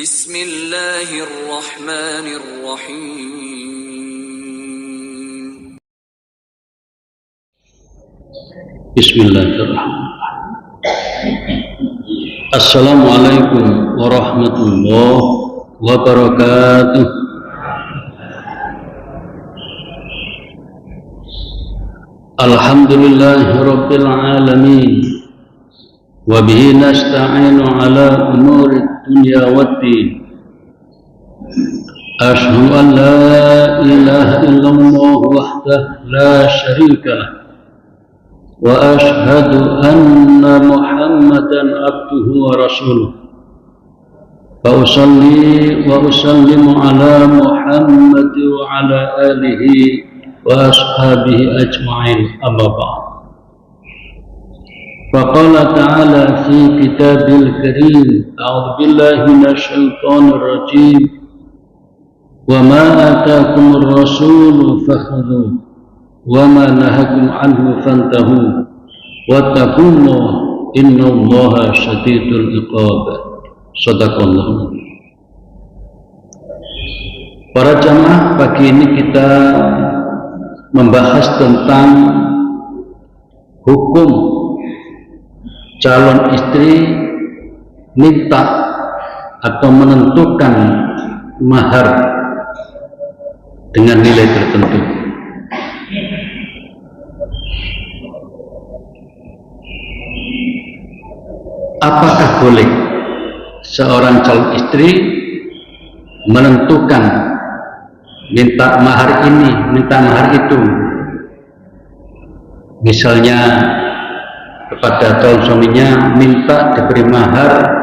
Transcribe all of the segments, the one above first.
Bismillahirrahmanirrahim. Bismillahirrahmanirrahim. Assalamualaikum warahmatullahi wabarakatuh. Alhamdulillahi rabbil alamin. Wa bihi nasta'inu ala umuri dunya waddin. Ashhadu an la ilaha illallah wahdahu la syarika lah. Wa ashhadu anna Muhammadan abduhu wa rasuluh. Fa usalli wa usallimu ala Muhammad wa ala alihi wa ashabihi ajma'in, amma ba'd. Faqala ta'ala fi kitabil karim, a'udzu billahi minasyaitonir rajim, wa ma ataakumur rasulu fakhudhuhu wa ma nahakum anhu fantahu wattaqullaha innallaha syadidul iqab. Shadaqallah. Para jamaah, pagi ini kita membahas tentang hukum calon istri minta atau menentukan mahar dengan nilai tertentu. Apakah boleh seorang calon istri menentukan minta mahar ini, minta mahar itu? Misalnya kepada calon suaminya minta diberi mahar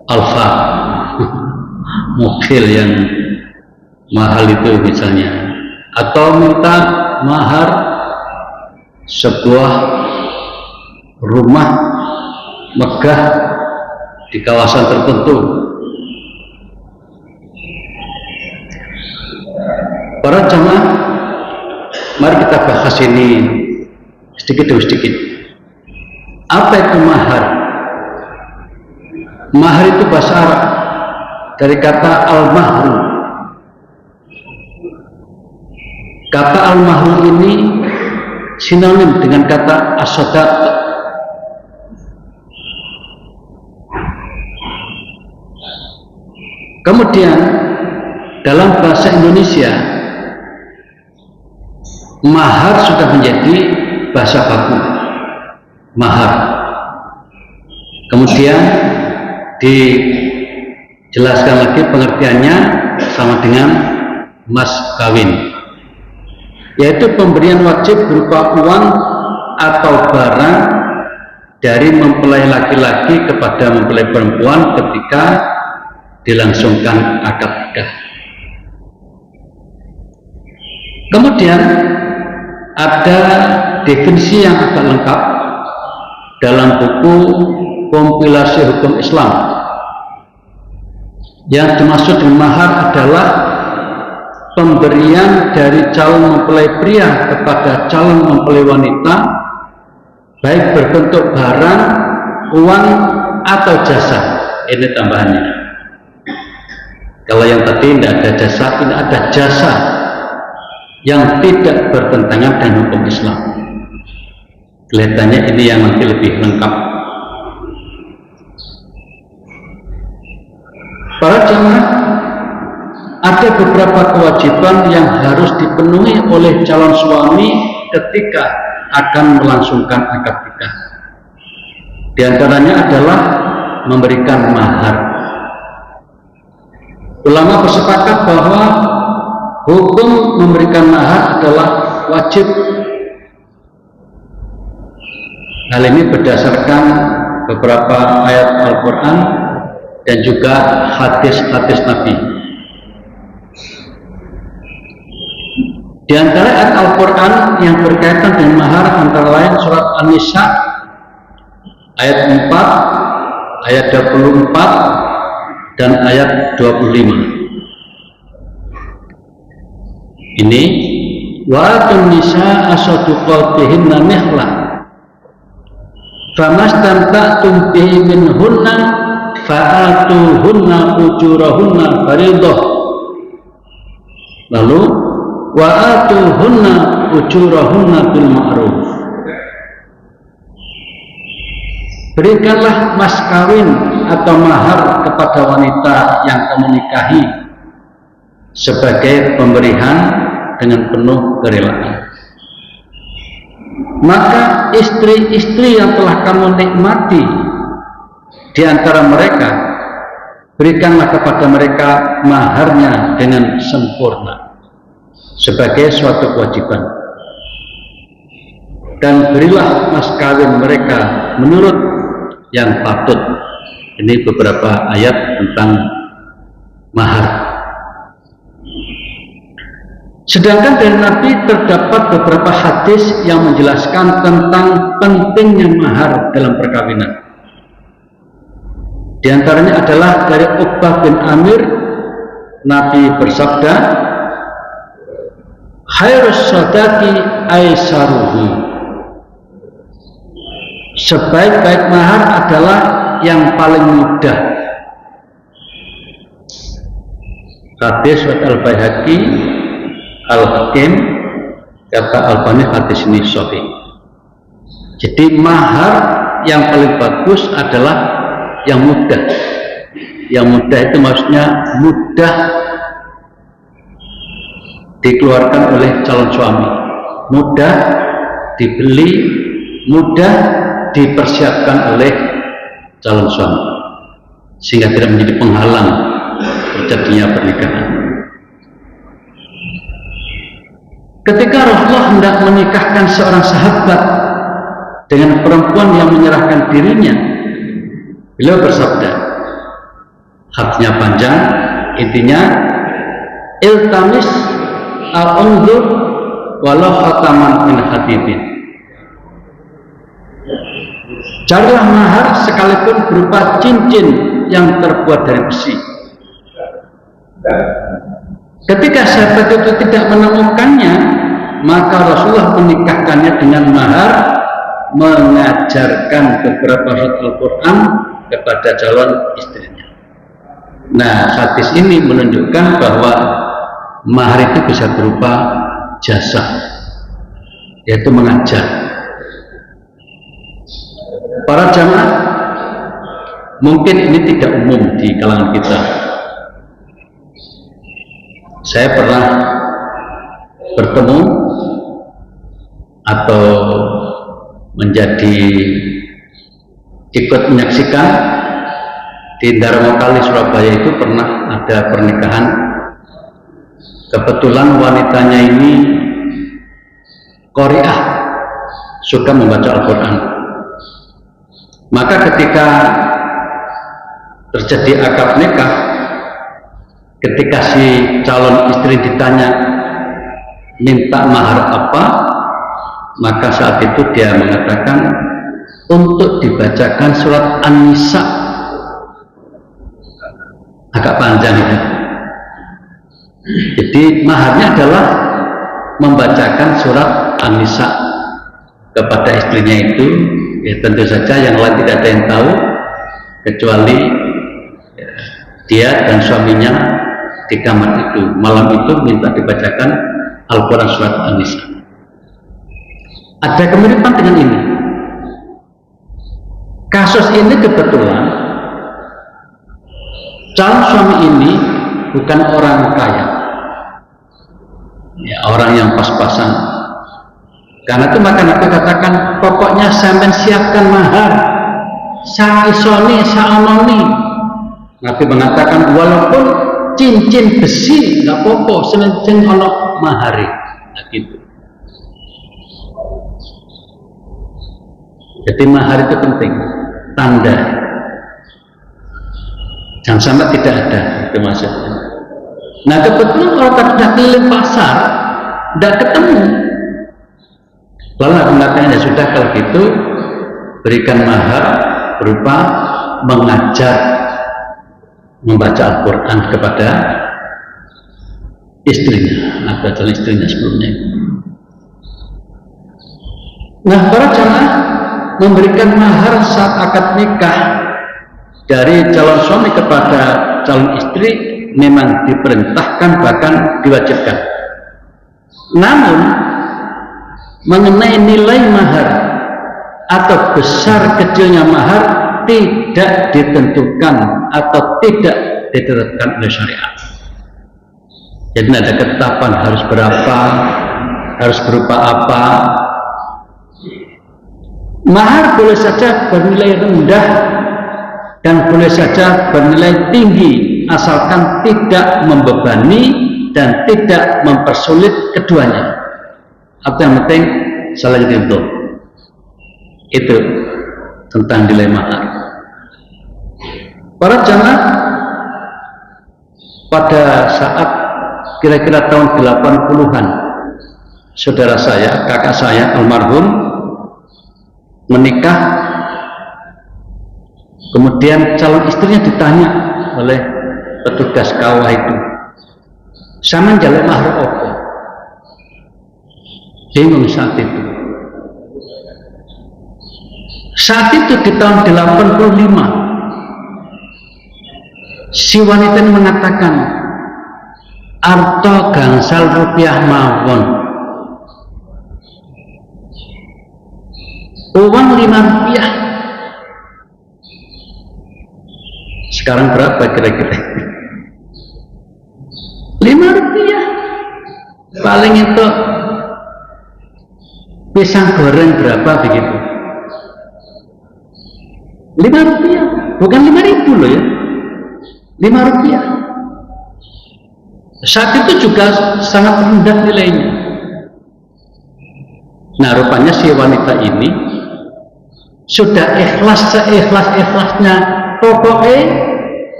Alfa, mobil yang mahal itu misalnya, atau minta mahar sebuah rumah megah di kawasan tertentu. Para jamaah, mari kita bahas ini sedikit demi sedikit. Apa itu mahar? Mahar itu bahasa Arab dari kata al-mahru. Kata al-mahru ini sinonim dengan kata as-sadaq. Kemudian dalam bahasa Indonesia, mahar sudah menjadi bahasa baku, mahar. Kemudian dijelaskan lagi pengertiannya sama dengan mas kawin, yaitu pemberian wajib berupa uang atau barang dari mempelai laki-laki kepada mempelai perempuan ketika dilangsungkan akad nikah. Kemudian ada definisi yang agak lengkap dalam buku kompilasi hukum Islam. Yang dimaksud dengan mahar adalah pemberian dari calon mempelai pria kepada calon mempelai wanita, baik berbentuk barang, uang, atau jasa. Ini tambahannya. Kalau yang tadi tidak ada jasa, ini ada jasa yang tidak bertentangan dengan hukum Islam. Kelihatannya ini yang nanti lebih lengkap. Para jamaah, ada beberapa kewajiban yang harus dipenuhi oleh calon suami ketika akan melangsungkan akad nikah. Di antaranya adalah memberikan mahar. Ulama bersepakat bahwa hukum memberikan mahar adalah wajib. Hal ini berdasarkan beberapa ayat Al-Quran dan juga hadis-hadis Nabi. Di antara ayat Al-Quran yang berkaitan dengan mahar antara lain surat An-Nisa ayat 4, ayat 24, dan ayat 25. Ini wa atun nisa asaduqatihinna nihla famastamta'tum bihi minhunna fa'atuhunna ujurahunna faridah. Lalu wa atuhunna ujurahunna bil ma'ruf. Berikanlah mas kawin atau mahar kepada wanita yang kamu nikahi sebagai pemberian dengan penuh kerelaan. Maka istri-istri yang telah kamu nikmati di antara mereka, berikanlah kepada mereka maharnya dengan sempurna sebagai suatu kewajiban, dan berilah mas kawin mereka menurut yang patut. Ini beberapa ayat tentang mahar. Sedangkan dari Nabi terdapat beberapa hadis yang menjelaskan tentang pentingnya mahar dalam perkawinan. Di antaranya adalah dari Uqbah bin Amir, Nabi bersabda, khairus sadaqi aisaruhu. Sebaik-baik mahar adalah yang paling mudah. Hadis Al-Baihaqi, Al-Hakim, kata Albani hadis ini sahih. Jadi mahar yang paling bagus adalah yang mudah. Yang mudah itu maksudnya mudah dikeluarkan oleh calon suami, mudah dibeli, mudah dipersiapkan oleh calon suami, sehingga tidak menjadi penghalang terjadinya pernikahan. Ketika Rasulullah hendak menikahkan seorang sahabat dengan perempuan yang menyerahkan dirinya, beliau bersabda, hadisnya panjang, intinya iltamis al-undur walau khataman min hadidin. Carilah mahar sekalipun berupa cincin yang terbuat dari besi. Ketika sahabat itu tidak menemukannya, maka Rasulullah menikahkannya dengan mahar mengajarkan beberapa surat Al-Quran kepada calon istrinya. Nah, hadis ini menunjukkan bahwa mahar itu bisa berupa jasa, yaitu mengajar. Para jamaah, mungkin ini tidak umum di kalangan kita. Saya pernah bertemu atau menjadi ikut menyaksikan di Darmo Kali Surabaya itu pernah ada pernikahan. Kebetulan wanitanya ini Qari'ah, suka membaca Al-Quran. Maka ketika terjadi akad nikah, ketika si calon istri ditanya minta mahar apa, maka saat itu dia mengatakan untuk dibacakan surat An-Nisa. Agak panjang itu. Jadi maharnya adalah membacakan surat An-Nisa kepada istrinya itu. Ya, tentu saja yang lain tidak ada yang tahu kecuali ya, dia dan suaminya di kamar itu. Malam itu minta dibacakan Al-Quran surat An-Nisa. Ada kemiripan dengan ini. Kasus ini kebetulan calon suami ini bukan orang kaya, ya, orang yang pas-pasan. Karena itu maka Nabi katakan, pokoknya sampean siapkan mahar, saisoni, saononi. Nabi mengatakan walaupun cincin besi nggak apa-apa, sementing ono mahari. Nah, gitu. Jadi mahar itu penting, tanda. Jangan sampai tidak ada, itu maksudnya. Nah, kebetulan kalau sudah keliling pasar, tidak ketemu. Lalu aku mengatakan, ya sudah kalau gitu berikan mahar berupa mengajar membaca Al-Quran kepada istrinya atau calon istrinya sebelumnya. Nah, para jamaah, memberikan mahar saat akad nikah dari calon suami kepada calon istri memang diperintahkan, bahkan diwajibkan. Namun mengenai nilai mahar atau besar kecilnya mahar tidak ditentukan atau tidak ditetapkan oleh syariat. Jadi tidak ada ketetapan harus berapa, harus berupa apa. Mahar boleh saja bernilai rendah dan boleh saja bernilai tinggi, asalkan tidak membebani dan tidak mempersulit keduanya. Atau yang penting salah itu. Itu tentang nilai mahar. Para jamaah, pada saat kira-kira tahun 80-an, saudara saya, kakak saya almarhum menikah, kemudian calon istrinya ditanya oleh petugas kawah itu, sama njaluk mahar apa? Bingung saat itu. Saat itu di tahun 85, si wanita ini mengatakan, arto gangsal rupiah mawon, uang 5 rupiah. Sekarang berapa kira-kira? 5 rupiah. Paling itu pisang goreng berapa begitu? 5 rupiah, bukan 5.000 loh ya, 5 rupiah. Saat itu juga sangat rendah nilainya. Nah, rupanya si wanita ini sudah ikhlas seikhlas-ikhlasnya, pokoknya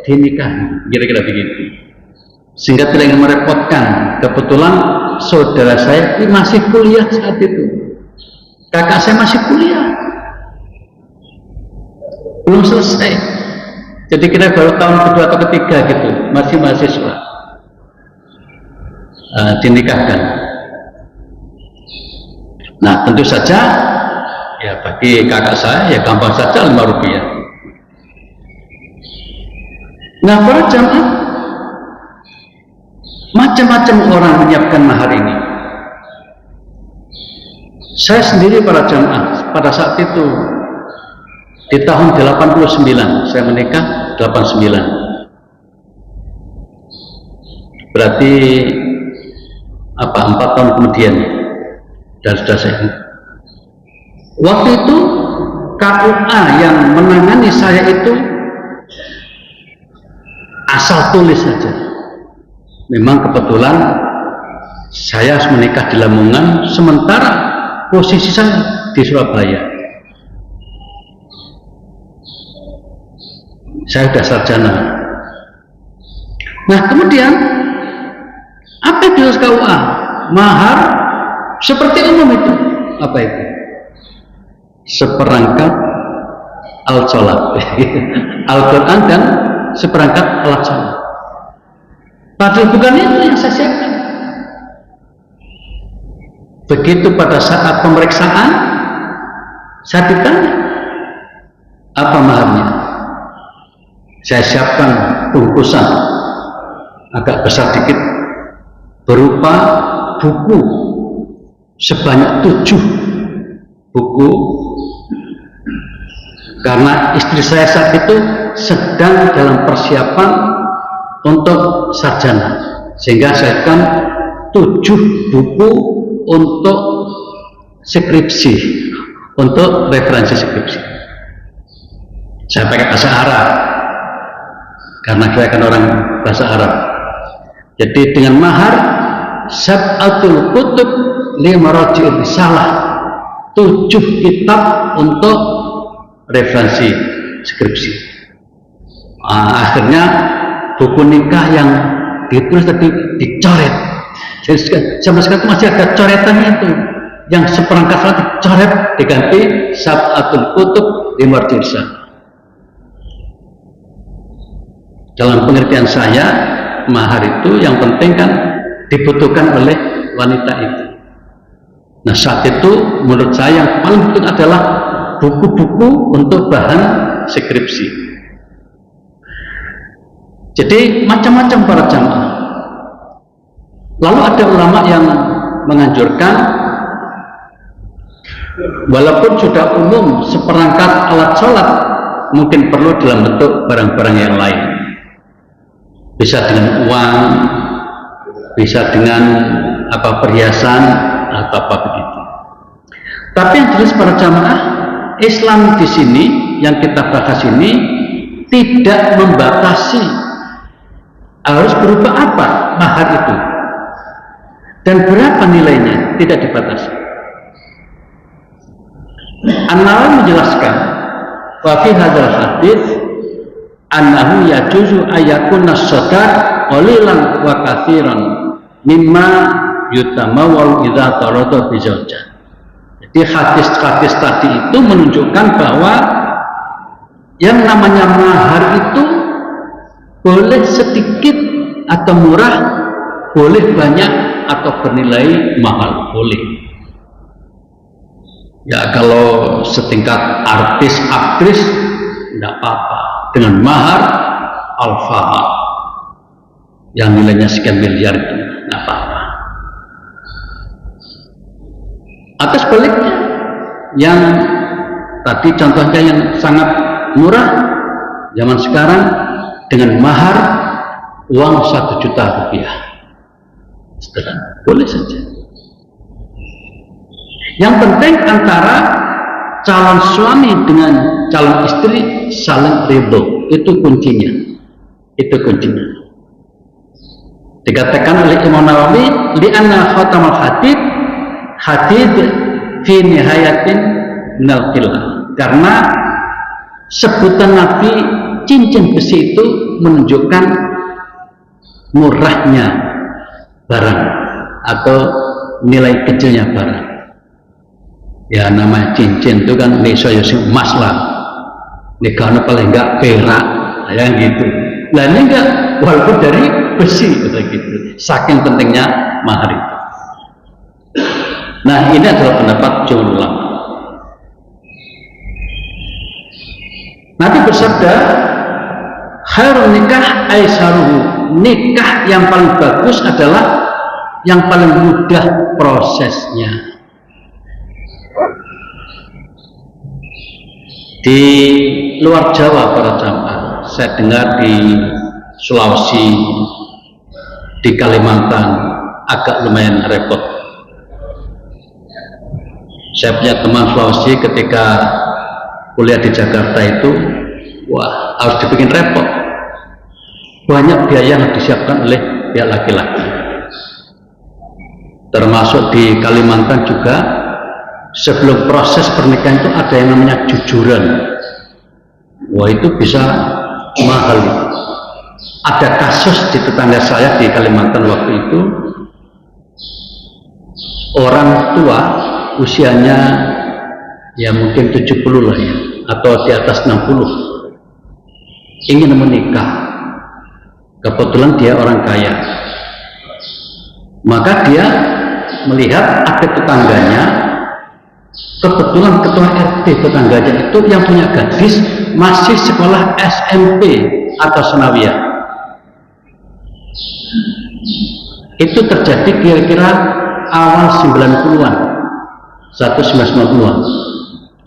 dinikahi, kira-kira begitu. Sehingga tidak ingin merepotkan. Kebetulan saudara saya ini masih kuliah saat itu, kakak saya masih kuliah, belum selesai. Jadi kita baru tahun kedua atau ketiga gitu, masih mahasiswa, dinikahkan. Nah, tentu saja ya bagi kakak saya ya gampang saja 5 rupiah. Nah, para jamaah, macam-macam orang menyiapkan mahar ini. Saya sendiri para jamaah pada saat itu di tahun 89, saya menikah 89. Berarti 4 tahun kemudian dan sudah saya. Waktu itu KUA yang menangani saya itu asal tulis saja. Memang kebetulan saya harus menikah di Lamongan, sementara posisi saya di Surabaya. Saya sudah sarjana. Nah, kemudian apa itu KUA? Mahar seperti umum itu. Apa itu? Seperangkat alat sholat, Al-Quran dan seperangkat alat sholat. Padahal bukan itu yang saya siapkan. Begitu pada saat pemeriksaan, saya ditanya, apa maharnya? Saya siapkan bungkusan agak besar dikit berupa buku sebanyak 7 buku, karena istri saya saat itu sedang dalam persiapan untuk sarjana, sehingga saya siapkan 7 buku untuk skripsi, untuk referensi skripsi. Saya pakai bahasa Arab karena saya kan orang bahasa Arab. Jadi dengan mahar sab'atul kutub limaraji'ir risalah, 7 kitab untuk referensi skripsi. Akhirnya buku nikah yang ditulis tadi dicoret. Jadi sama sekali masih ada coretannya itu, yang seperangkat salat dicoret diganti sab'atul kutub limaraji'ir risalah. Dalam pengertian saya, mahar itu yang penting kan dibutuhkan oleh wanita itu. Nah, saat itu menurut saya yang paling penting adalah buku-buku untuk bahan skripsi. Jadi macam-macam para jamaah. Lalu ada ulama yang menganjurkan, walaupun sudah umum seperangkat alat sholat, mungkin perlu dalam bentuk barang-barang yang lain. Bisa dengan uang, bisa dengan perhiasan atau apa begitu. Tapi yang jelas para jamaah, Islam di sini yang kita bahas ini tidak membatasi harus berupa apa mahar itu dan berapa nilainya, tidak dibatasi. An-Nawawi menjelaskan wa fi hadzal hadits annahu yajuzu ayakuna sadaq qalilan wa katsiran mimma yutamawwal idza tarada bi zaujah. Jadi hadis-hadis tadi itu menunjukkan bahwa yang namanya mahar itu boleh sedikit atau murah, boleh banyak atau bernilai mahal, boleh. Ya kalau setingkat artis, aktris tidak apa-apa. Dengan mahar al-fahad yang nilainya sekian miliar itu tidak apa-apa. Atau sebaliknya, yang tadi contohnya yang sangat murah zaman sekarang dengan mahar uang 1 juta rupiah, boleh saja. Yang penting antara calon suami dengan calon istri saling ridho, itu kuncinya. Itu kuncinya. Dikatakan oleh Imam Nawawi, li'anna khatamal hadid fi nihayatin minal qillah. Karena sebutan Nabi cincin besi itu menunjukkan murahnya barang atau nilai kecilnya barang. Ya namanya cincin itu kan iso emas lah, negara paling enggak perak, yang gitu. Nah ini enggak, walaupun dari besi gitu. Saking pentingnya mahar itu. Nah ini adalah pendapat jumhur ulama. Nabi bersabda, khairun nikah aisaruhu, nikah yang paling bagus adalah yang paling mudah prosesnya. Di luar Jawa para jamaah, saya dengar di Sulawesi, di Kalimantan agak lumayan repot. Saya punya teman Sulawesi ketika kuliah di Jakarta itu, wah harus dibikin repot. Banyak biaya yang disiapkan oleh pihak laki-laki. Termasuk di Kalimantan juga, sebelum proses pernikahan itu ada yang namanya jujuran. Wah itu bisa mahal. Ada kasus di tetangga saya di Kalimantan waktu itu, orang tua usianya ya mungkin 70 lah ya, atau di atas 60, ingin menikah. Kebetulan dia orang kaya, maka dia melihat ada tetangganya, kebetulan ketua RT tetangganya itu yang punya gadis masih sekolah SMP atau sanawiyah. Itu terjadi kira-kira awal 90-an, 1990-an.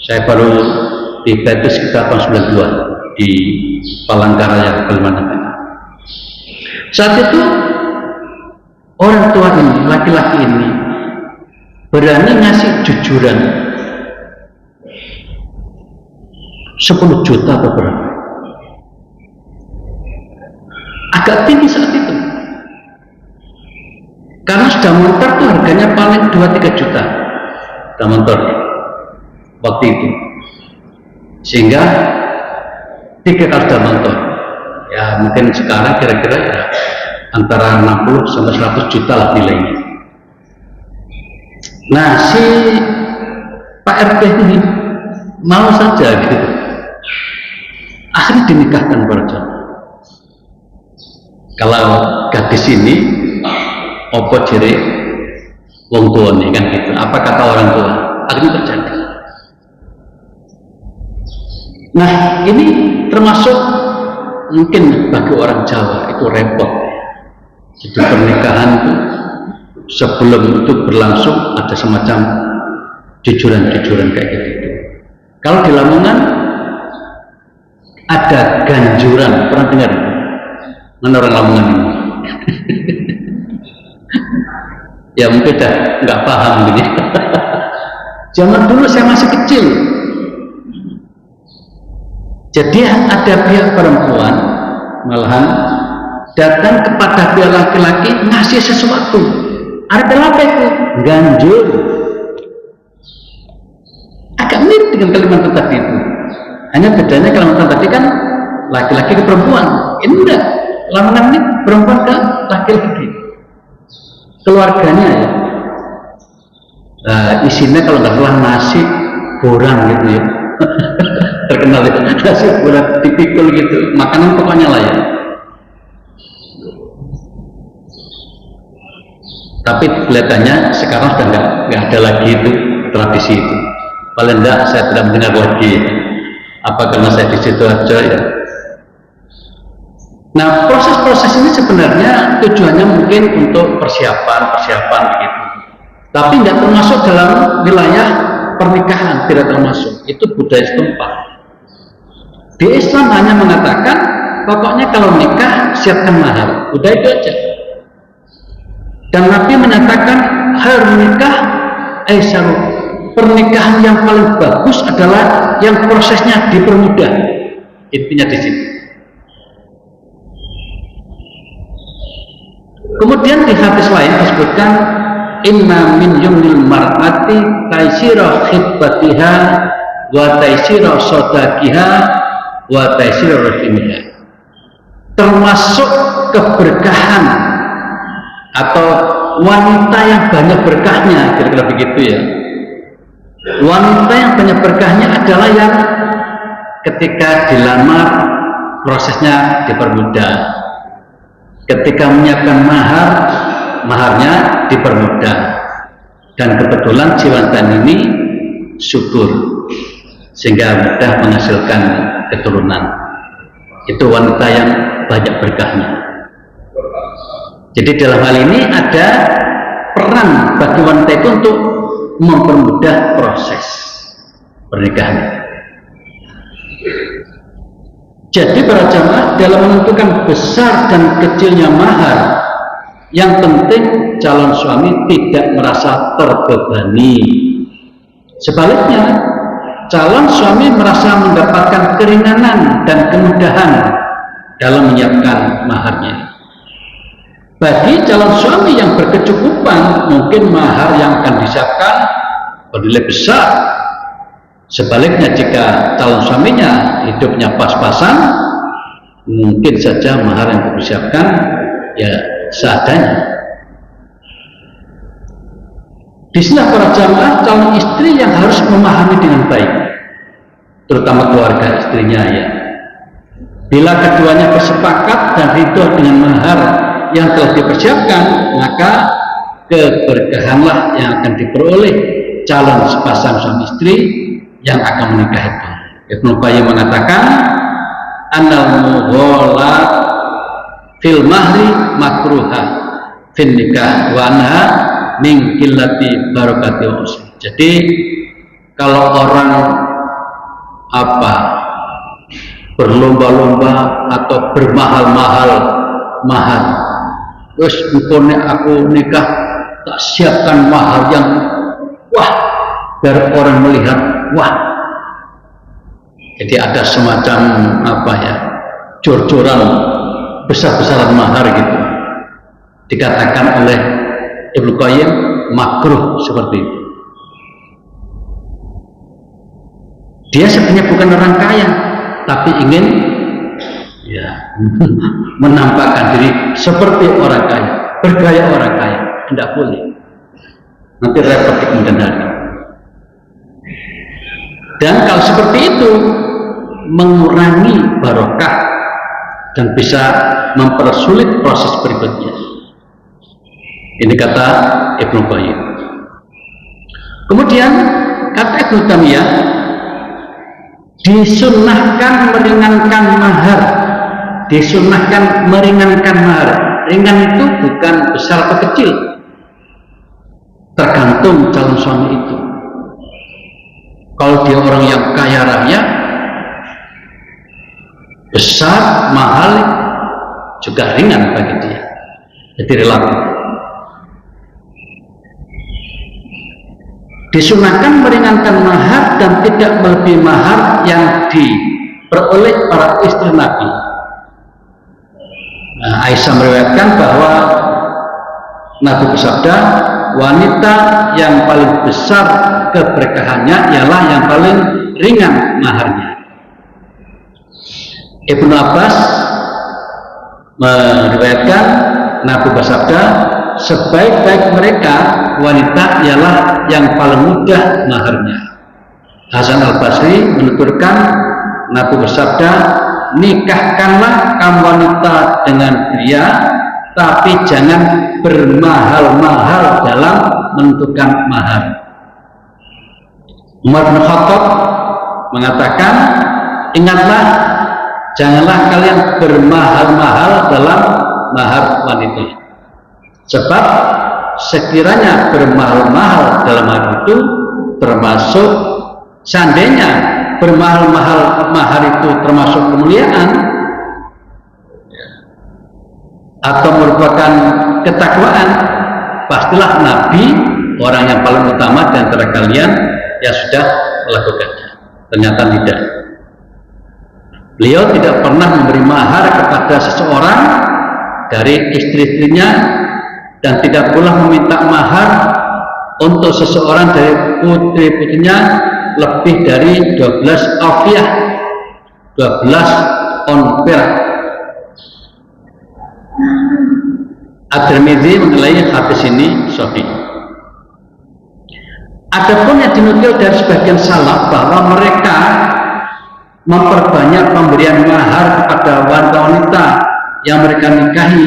Saya baru tiba itu sekitar tahun 92 di Palangkaraya, Kalimantan Tengah. Saat itu orang tua ini, laki-laki ini berani ngasih jujuran 10 juta atau berapa, agak tinggi saat itu karena sudah motor tuh harganya paling 2-3 juta sudah motor waktu itu, sehingga 3 kali sudah motor ya mungkin sekarang kira-kira ya antara 60 sampai 100 juta lah nilainya. Nah si Pak RT ini mau saja gitu, akhirnya dinikahkan para jamaah. Kalau gadis ini opo jere wong tua nih kan gitu, apa kata orang tua, akhirnya terjadi. Nah, ini termasuk mungkin bagi orang Jawa itu repot. Jadi pernikahan itu sebelum itu berlangsung ada semacam jujuran-jujuran kayak gitu. Kalau di Lamongan ada ganjuran, pernah dengar? Mana orang Lamongan ini? Ya mungkin dah nggak paham gini. Zaman dulu saya masih kecil. Jadi ada pihak perempuan malahan datang kepada pihak laki-laki ngasih sesuatu. Ada apa itu? Ganjur. Agak mirip dengan Kalimantan tadi itu. Hanya bedanya Kalimantan tadi kan laki-laki ke perempuan. Ini enggak. Lamongan ini perempuan ke laki-laki. Keluarganya ya. Isinya kalau nggak salah nasi goreng gitu ya. Terkenal itu nasi goreng tipikal gitu. Makanan pokoknya lah ya. Tapi kelihatannya sekarang sudah nggak ada lagi itu tradisi itu. Paling enggak saya tidak mendengar lagi. Apa karena saya di situ aja ya. Nah, proses-proses ini sebenarnya tujuannya mungkin untuk persiapan begitu. Tapi tidak termasuk dalam wilayah pernikahan, tidak termasuk. Itu budaya setempat. Di Islam hanya mengatakan, pokoknya kalau nikah siapkan mahar. Udah itu aja. Dan Nabi menyatakan harus nikah aisyah. Pernikahan yang paling bagus adalah yang prosesnya dipermudah. Intinya di situ. Kemudian di hadis lain disebutkan inna min yumnil mar'ati taisira khidbatiha wa taisira sodakiha wa taisira rahimiha. Termasuk keberkahan atau wanita yang banyak berkahnya, kira-kira begitu ya. Wanita yang banyak berkahnya adalah yang ketika dilamar prosesnya dipermudah. Ketika menyiapkan maharnya dipermudah. Dan kebetulan si wanita ini subur sehingga mudah menghasilkan keturunan. Itu wanita yang banyak berkahnya. Jadi dalam hal ini ada peran bagi wanita itu untuk mempermudah proses pernikahan. Jadi para jamaah dalam menentukan besar dan kecilnya mahar, yang penting calon suami tidak merasa terbebani. Sebaliknya, calon suami merasa mendapatkan keringanan dan kemudahan dalam menyiapkan maharnya. Bagi calon suami yang berkecukupan, mungkin mahar yang akan disiapkan bernilai besar. Sebaliknya jika calon suaminya hidupnya pas-pasan, mungkin saja mahar yang dipersiapkan ya seadanya. Di sini para jamaah calon istri yang harus memahami dengan baik, terutama keluarga istrinya ya. Bila keduanya bersepakat dan ridho dengan mahar yang telah dipersiapkan, maka keberkahanlah yang akan diperoleh calon sepasang suami istri yang akan menikah itu. Ibnu Qayyim mengatakan annal mughalat fil mahri makruha fin nikah wa anha min qillati barakati usri. Jadi kalau orang berlomba-lomba atau bermahal-mahal mahar, terus bukannya aku nikah tak siapkan mahar yang wah biar orang melihat wah, jadi ada semacam jor-joran besar-besaran mahar gitu. Dikatakan oleh Ibnu Qayyim makruh seperti itu. Dia sebenarnya bukan orang kaya, tapi ingin ya menampakkan diri seperti orang kaya, bergaya orang kaya. Tidak boleh. Nanti repot di kemudian hari. Dan kalau seperti itu mengurangi barokah dan bisa mempersulit proses berikutnya. Ini kata Ibnu Qayyim. Kemudian kata Ibnu Taimiyah, Disunnahkan meringankan mahar. Disunnahkan meringankan mahar. Ringan itu bukan besar atau kecil, tergantung calon suami itu. Kalau dia orang yang kaya raya, besar, mahal, juga ringan bagi dia. Jadi relatif. Disunahkan meringankan mahar dan tidak melebihi mahar yang diperoleh para istri Nabi. Nah, Aisyah meriwayatkan bahwa Nabi bersabda, wanita yang paling besar keberkahannya ialah yang paling ringan maharnya. Ibnu Abbas meriwayatkan Nabi bersabda, sebaik-baik mereka wanita ialah yang paling mudah maharnya. Hasan Al-Basri menuturkan Nabi bersabda, nikahkanlah kamu wanita dengan pria, tapi jangan bermahal-mahal dalam menentukan mahar. Umar bin Khattab mengatakan, ingatlah, janganlah kalian bermahal-mahal dalam mahar wanita. Sebab sekiranya bermahal-mahal dalam mahar itu termasuk, seandainya bermahal-mahal mahar itu termasuk kemuliaan atau merupakan ketakwaan, pastilah Nabi, orang yang paling utama di antara kalian, yang sudah melakukannya. Ternyata tidak. Beliau tidak pernah memberi mahar kepada seseorang dari istri-istrinya, dan tidak pula meminta mahar untuk seseorang dari putri-putrinya lebih dari 12 awqiyah, 12 on perak. At-Tirmidzi menilai hadis ini sahih. Adapun yang dinukil dari sebagian salaf bahwa mereka memperbanyak pemberian mahar kepada wanita-wanita yang mereka nikahi,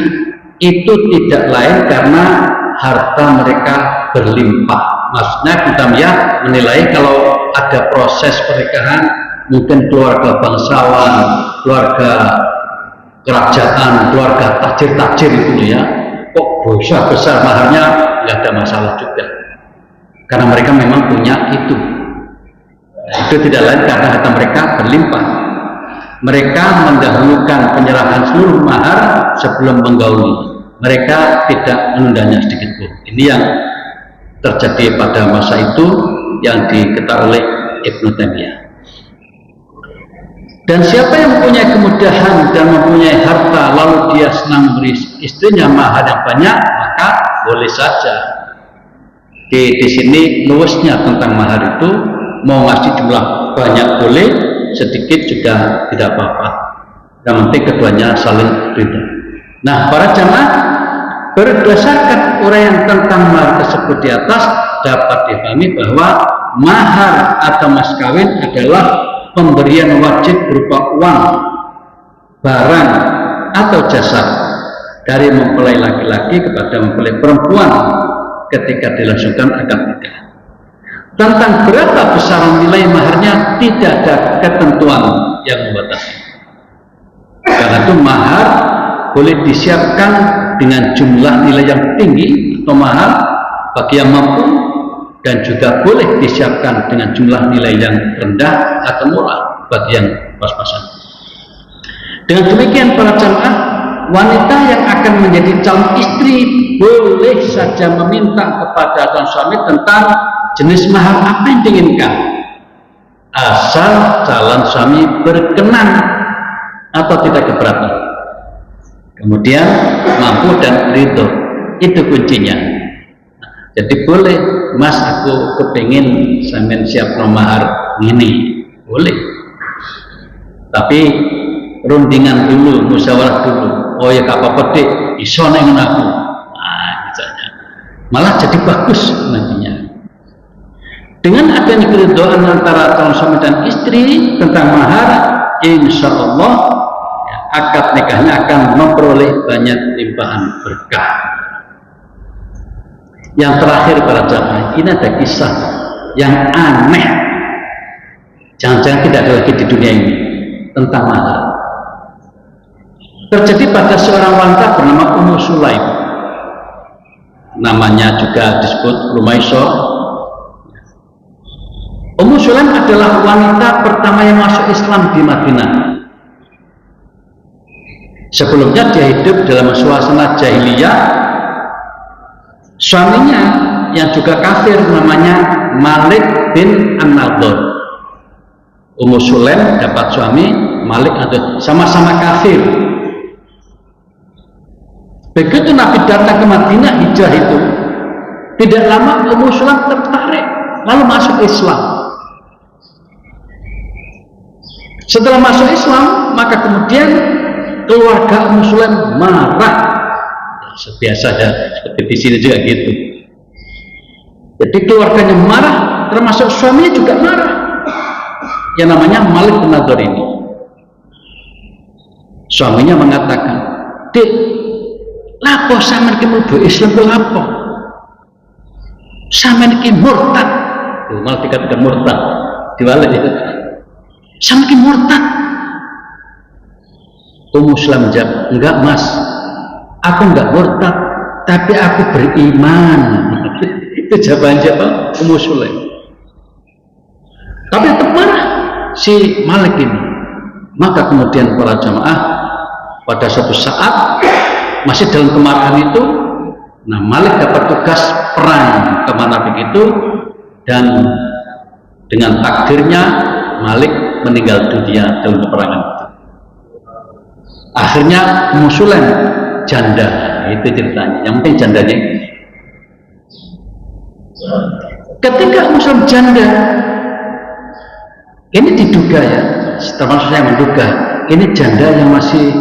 itu tidak lain karena harta mereka berlimpah. Maksudnya kita menilai kalau ada proses pernikahan, mungkin keluarga bangsawan, keluarga kerajaan, keluarga tajir-tajir itu ya, kok besar maharnya, nggak ada masalah juga, karena mereka memang punya itu. Itu tidak lain karena harta mereka berlimpah. Mereka mendahulukan penyerahan seluruh mahar sebelum menggauli. Mereka tidak menundanya sedikit pun. Ini yang terjadi pada masa itu yang diketahui oleh Ibnu Taimiyah. Dan siapa yang mempunyai kemudahan dan mempunyai harta lalu dia senang memberi istrinya mahar yang banyak, maka boleh saja. Di sini luasnya tentang mahar itu, mau ngasih jumlah banyak boleh, sedikit juga tidak apa-apa. Yang penting keduanya saling ridho. Nah, para jamaah, berdasarkan uraian tentang mahar tersebut di atas, dapat dipahami bahwa mahar atau mas kawin adalah pemberian wajib berupa uang, barang, atau jasa dari mempelai laki-laki kepada mempelai perempuan ketika dilangsungkan akad nikah. Tentang berapa besar nilai maharnya tidak ada ketentuan yang membatasi. Karena itu mahar boleh disiapkan dengan jumlah nilai yang tinggi atau mahal bagi yang mampu, dan juga boleh disiapkan dengan jumlah nilai yang rendah atau murah bagi yang pas-pasan. Dengan demikian para jamaah, wanita yang akan menjadi calon istri boleh saja meminta kepada calon suami tentang jenis mahar apa yang diinginkan, asal calon suami berkenan atau tidak keberatan, kemudian mampu dan ridho. Itu kuncinya. Jadi boleh, mas aku kepingin sampean siap mahar ini, boleh, tapi rundingan dulu, musyawarah dulu. Oh ya apa-apa dek, iso neng aku. Nah, misalnya malah jadi bagus nantinya. Dengan adanya keridhaan antara calon suami dan istri tentang mahar, insya Allah ya, akad nikahnya akan memperoleh banyak limpahan berkah. Yang terakhir para jamaah, ini ada kisah yang aneh. Jangan-jangan tidak ada lagi di dunia ini tentang mahar. Terjadi pada seorang wanita bernama Ummu Sulaim, namanya juga disebut Rumaisah. Ummu Sulaim adalah wanita pertama yang masuk Islam di Madinah. Sebelumnya dia hidup dalam suasana jahiliyah. Suaminya yang juga kafir namanya Malik bin An-Nadhr. Ummu Sulaim dapat suami Malik atau sama-sama kafir. Begitu Nabi datang ke Madinah hijrah itu, tidak lama Ummu Sulaim tertarik lalu masuk Islam. Setelah masuk Islam, maka kemudian keluarga Ummu Sulaim marah. Biasa ya, seperti di sini juga gitu. Jadi keluarganya marah, termasuk suaminya juga marah. Yang namanya Malik bin Nadhr ini. Suaminya mengatakan, "Dik, lapo sampean iki mlebu Islam ku lapo? Sampean iki murtad." Malah dikatakan murtad. Diwalik itu. Sampean iki murtad. Ummu Sulaim menjawab, "Enggak Mas, aku enggak murtad, tapi aku beriman." Itu jawaban Ummu Sulaim. Tapi tetap marah si Malik ini. Maka kemudian para jamaah pada suatu saat masih dalam kemarahan itu, nah Malik dapat tugas perang ke mana begitu, dan dengan takdirnya Malik meninggal dunia dalam peperangan itu. Akhirnya Ummu Sulaim janda, itu ceritanya. Yang penting jandanya. Ketika Ummu Sulaim janda, ini diduga ya, termasuk saya menduga, ini janda yang masih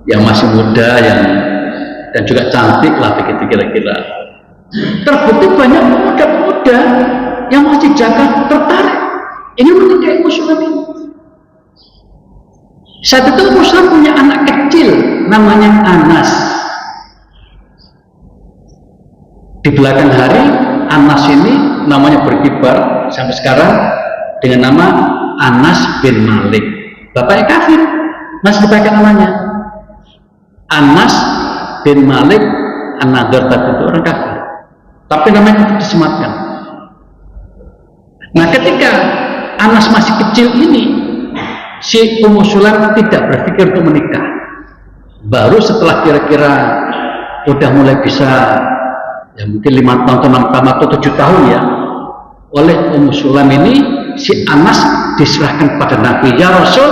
yang masih muda, dan juga cantik lah begitu kira-kira. Terbukti banyak pemuda-pemuda yang masih jaga tertarik ingin menikahi Ummu Sulaim ini. Saat itu Ummu Sulaim punya anak kecil namanya Anas. Di belakang hari Anas ini namanya berkibar sampai sekarang dengan nama Anas bin Malik. Bapaknya kafir, masih dipakai namanya Anas bin Malik An-Nadhr, tadi itu orang kafir, tapi namanya itu disematkan. Nah ketika Anas masih kecil ini, si Ummu Sulaim tidak berpikir untuk menikah. Baru setelah kira-kira udah mulai bisa, ya mungkin 5 tahun atau 6 tahun atau 7 tahun ya, oleh Ummu Sulaim ini si Anas diserahkan kepada Nabi. "Ya Rasul,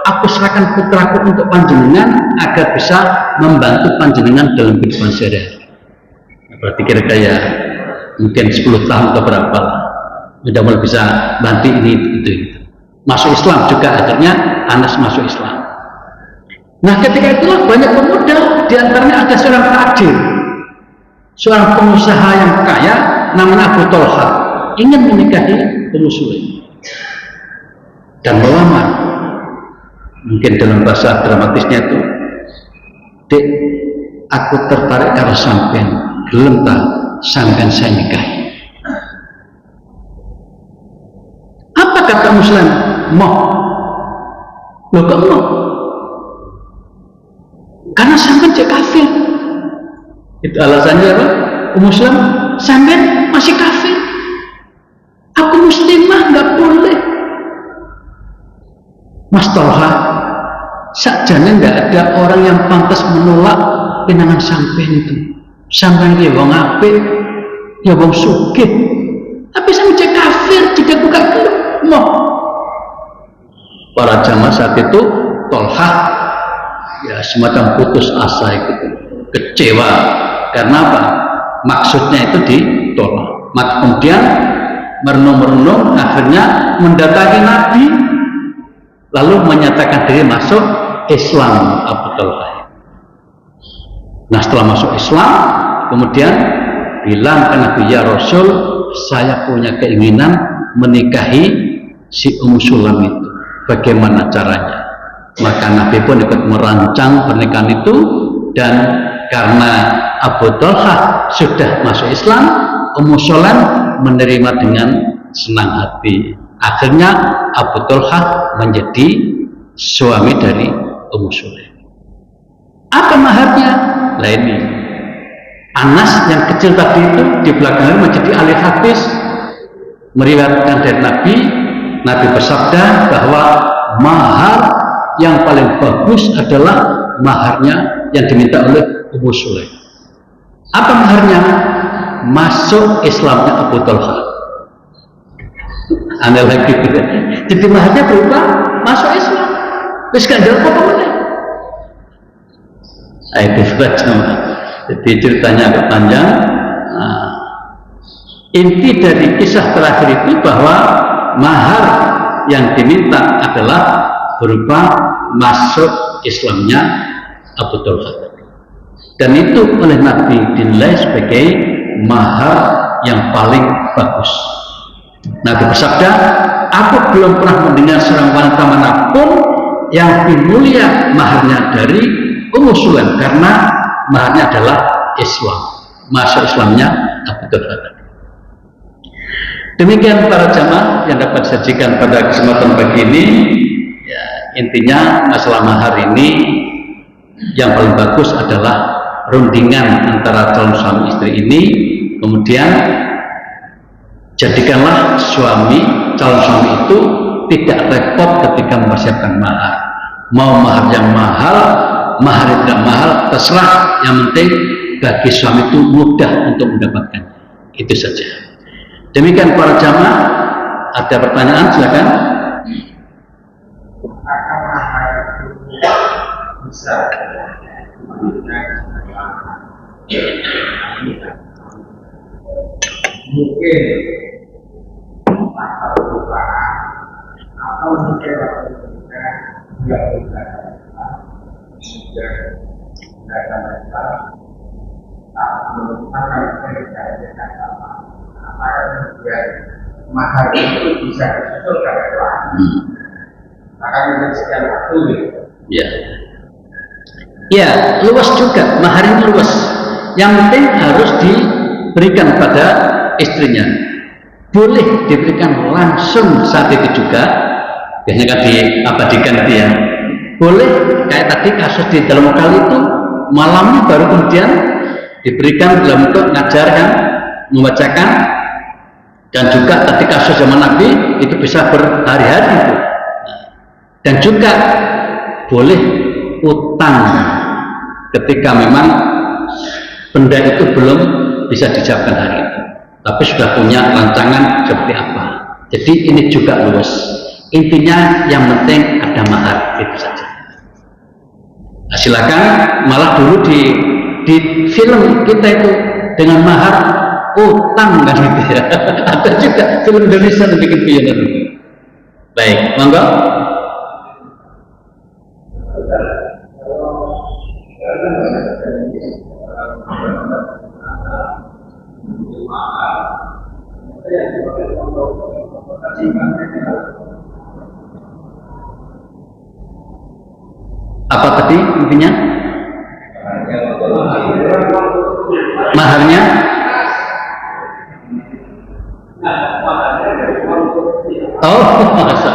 aku serahkan putraku untuk panjenengan agar bisa membantu panjenengan dalam kehidupan sehari-hari." Berarti kira-kira ya mungkin 10 tahun atau berapa lah, sudah mulai bisa bantu ini itu. Masuk Islam juga, akhirnya Anas masuk Islam. Nah ketika itulah banyak pemuda, diantaranya ada seorang tajir, seorang pengusaha yang kaya namanya Abu Thalha, ingin menikahi Ummu Sulaim dan melamar. Mungkin dalam bahasa dramatisnya itu, "Dek, aku tertarik karo sampean, gelem ta sampean saya nikahi?" Apa kata Ummu Sulaim? "Mau." Loh kok mau? Karena sampean cek kafir. Itu alasannya apa? Ummu Sulaim, "Sampean masih kafir, aku muslimah, nggak boleh." Mas Thalha, sakjane nggak ada orang yang pantas menolak pinangan sampean itu. Sampean ya wong apik, ya wong sugih, tapi sampean cek kafir jika bukan gelem mau. Para jamaah saat itu Thalha ya semacam putus asa gitu, kecewa. Karena apa? Maksudnya itu ditolak. Maka kemudian merenung-merenung, akhirnya mendatangi Nabi, lalu menyatakan diri masuk Islam Abu Thalha. Nah setelah masuk Islam, kemudian bilang ke Nabi, "Ya Rasul, saya punya keinginan menikahi si Ummu Sulaim itu. Bagaimana caranya?" Maka Nabi pun ikut merancang pernikahan itu, dan karena Abu Thalha sudah masuk Islam, Ummu Sulaim menerima dengan senang hati. Akhirnya Abu Thalhah menjadi suami dari Ummu Sulaim. Apa maharnya? Nah ini Anas yang kecil tadi itu di belakang menjadi ahli hadis, meriwayatkan dari Nabi bersabda bahwa mahar yang paling bagus adalah maharnya yang diminta oleh Ummu Sulaim. Apa maharnya? Masuk Islamnya Abu Thalhah. Anda lagi gitu. Jadi maharnya berupa masuk Islam. Wis gak jauh apa-apa. Itu saja. Jadi ceritanya agak panjang. Inti dari kisah terakhir itu bahwa mahar yang diminta adalah berupa masuk Islamnya Abu Thalhah. Dan itu oleh Nabi dinilai sebagai mahar yang paling bagus. Nabi bersabda, aku belum pernah mendengar seorang wanita manapun yang lebih mulia maharnya dari Ummu Sulaim, karena maharnya adalah Islam, masuk Islamnya Abu Thalhah. Demikian para jamaah yang dapat sajikan pada kesempatan pagi ini. Ya, intinya masalah mahar ini yang paling bagus adalah rundingan antara calon suami istri ini. Kemudian jadikanlah calon suami itu tidak repot ketika mempersiapkan mahar. Mau mahar yang mahal, mahar yang tidak mahal, terserah. Yang penting bagi suami itu mudah untuk mendapatkan. Itu saja. Demikian para jamaah. Ada pertanyaan? Silakan. Bisa mungkin atau mungkin nggak bisa sudah mereka mahar itu bisa disusulkan akan menjadi sekian waktu. Ya, luas juga, mahar ini luas. Yang penting harus diberikan pada istrinya. Boleh diberikan langsung saat itu juga, biasanya kan diabadikan itu ya. Boleh kayak tadi kasus di dalam kali itu, malamnya baru kemudian diberikan dalam bentuk ngajarkan, membacakan. Dan juga tadi kasus zaman Nabi itu bisa berhari-hari itu. Dan juga boleh utang ketika memang benda itu belum bisa dijawabkan hari itu, tapi sudah punya rancangan seperti apa. Jadi ini juga luas. Intinya yang penting ada mahar, itu saja. Nah, silakan. Malah dulu di film kita itu dengan mahar utang kan gitu ya. Ada juga film Indonesia yang bikin film. Baik, monggo. Apa tadi intinya? Maharnya? Oh, masa?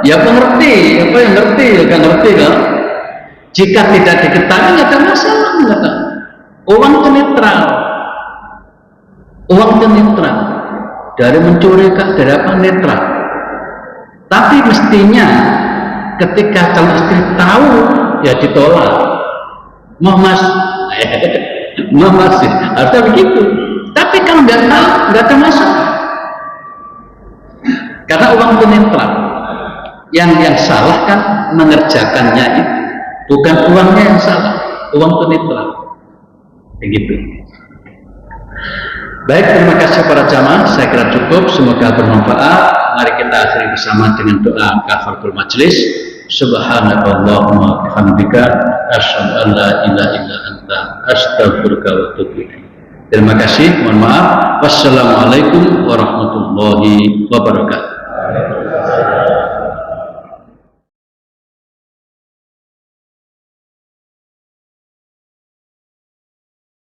Ya pengerti, apa yang ngerti, ya kan ngerti kan? Jika tidak diketahui nggak ada masalah, nggak ada. Uang itu netral, uang itu netral. Dari mencuri dari apa netral. Tapi mestinya ketika calon istri tahu ya ditolak. Mau mas, harusnya begitu. Tapi kalau nggak tahu nggak ada masalah. Karena uang itu netral. Yang salah kan mengerjakannya itu, bukan uangnya yang salah. Uang itu netral. Begitu. Baik, terima kasih para jamaah. Saya kira cukup. Semoga bermanfaat. Mari kita akhiri bersama dengan doa kafaratul majelis. Subhanakallahumma bihamdika asyhadu an la ilaha illa anta astaghfiruka wa atubu ilaik. Terima kasih. Mohon maaf. Wassalamualaikum warahmatullahi wabarakatuh.